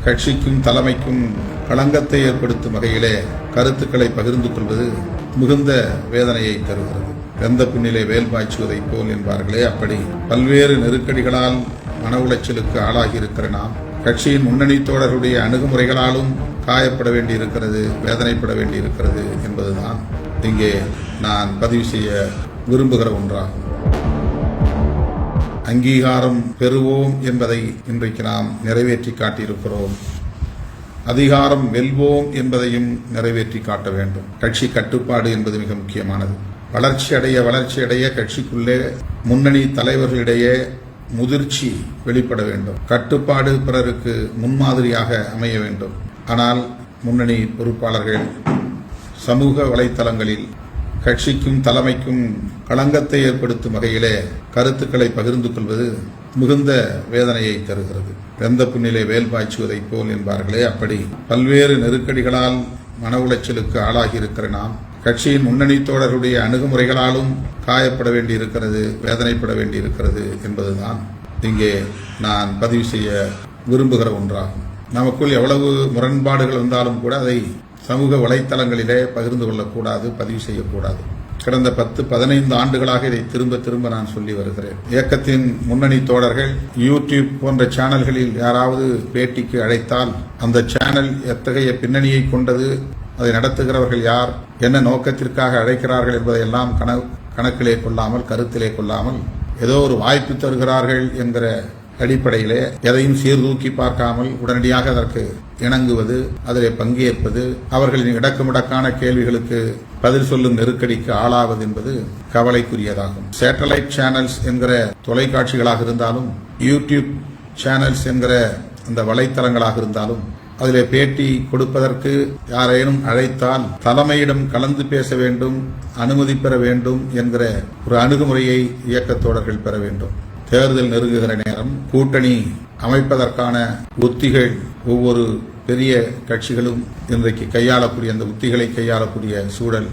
கட்சிக்கும் தலைமைக்கும் களங்கத்தை ஏற்படுத்தும் வகையிலே கருத்துக்களை பகிர்ந்து கொள்வது மிகுந்த வேதனையை தருகிறது. வெந்த புண்ணிலே வேல் பாய்ச்சுவதைப் போல் என்பார்களே, அப்படி பல்வேறு நெருக்கடிகளால் மன உளைச்சலுக்கு ஆளாகி இருக்கிற நாம் கட்சியின் முன்னணி தோழர்களுடைய அணுகுமுறைகளாலும் காயப்பட வேண்டியிருக்கிறது, வேதனைப்பட வேண்டியிருக்கிறது என்பதுதான் இங்கே நான் பதிவு செய்ய விரும்புகிற ஒன்றாகும். அங்கீகாரம் பெறுவோம் என்பதை இன்றைக்கு நாம் நிறைவேற்றி காட்டியிருக்கிறோம். அதிகாரம் வெல்வோம் என்பதையும் நிறைவேற்றி காட்ட வேண்டும். கட்சி கட்டுப்பாடு என்பது மிக முக்கியமானது. வளர்ச்சி அடைய கட்சிக்குள்ளே முன்னணி தலைவர்களிடையே முதிர்ச்சி வெளிப்பட வேண்டும். கட்டுப்பாடு பிறருக்கு முன்மாதிரியாக அமைய வேண்டும். ஆனால் முன்னணி பொறுப்பாளர்கள் சமூக வலைத்தளங்களில் கட்சிக்கும் தலைமைக்கும் களங்கத்தை ஏற்படுத்தும் வகையிலே கருத்துக்களை பகிர்ந்து கொள்வது மிகுந்த வேதனையை தருகிறது. வெந்த புண்ணிலே வேல் பாய்ச்சுவதைப் போல் என்பார்களே, அப்படி பல்வேறு நெருக்கடிகளால் மன உளைச்சலுக்கு ஆளாகி இருக்கிற நாம் கட்சியின் முன்னணி தோழர்களுடைய அணுகுமுறைகளாலும் காயப்பட வேண்டியிருக்கிறது, வேதனைப்பட வேண்டியிருக்கிறது என்பதுதான் இங்கே நான் பதிவு செய்ய விரும்புகிற ஒன்றாகும். நமக்குள் எவ்வளவு முரண்பாடுகள் இருந்தாலும் கூட அதை சமூக வலைத்தளங்களிலே பகிர்ந்து கொள்ளக்கூடாது, பதிவு செய்யக்கூடாது. கடந்த 10-15 ஆண்டுகளாக இதை திரும்ப நான் சொல்லி வருகிறேன். இயக்கத்தின் முன்னணி தோழர்கள் யூடியூப் போன்ற சேனல்களில் யாராவது பேட்டிக்கு அழைத்தால் அந்த சேனல் எத்தகைய பின்னணியை கொண்டது, அதை நடத்துகிறவர்கள் யார், என்ன நோக்கத்திற்காக அழைக்கிறார்கள் என்பதையெல்லாம் கணக்கிலே கொள்ளாமல், கருத்திலே கொள்ளாமல், ஏதோ ஒரு வாய்ப்பு தருகிறார்கள் என்கிற அடிப்படையிலே எதையும் சீர்தூக்கி பார்க்காமல் உடனடியாக அதற்கு இணங்குவது, அதிலே பங்கேற்பது, அவர்களின் இடக்குமுடக்கான கேள்விகளுக்கு பதில் சொல்லும் நெருக்கடிக்கு ஆளாவது என்பது கவலைக்குரியதாகும். சேட்டலைட் சேனல்ஸ் என்கிற தொலைக்காட்சிகளாக இருந்தாலும், யூடியூப் சேனல்ஸ் என்கிற அந்த வலைத்தளங்களாக இருந்தாலும், அதிலே பேட்டி கொடுப்பதற்கு யாரேனும் அழைத்தால் தலைமையிடம் கலந்து பேச வேண்டும், அனுமதி பெற வேண்டும் என்கிற ஒரு அணுகுமுறையை இயக்கத்தோழர்கள் பெற வேண்டும். தேர்தல் நெருங்குகிற நேரம் கூட்டணி அமைப்பதற்கான உத்திகள் ஒவ்வொரு பெரிய கட்சிகளும் இன்றைக்கு கையாளக்கூடிய அந்த உத்திகளை கையாளக்கூடிய சூழல்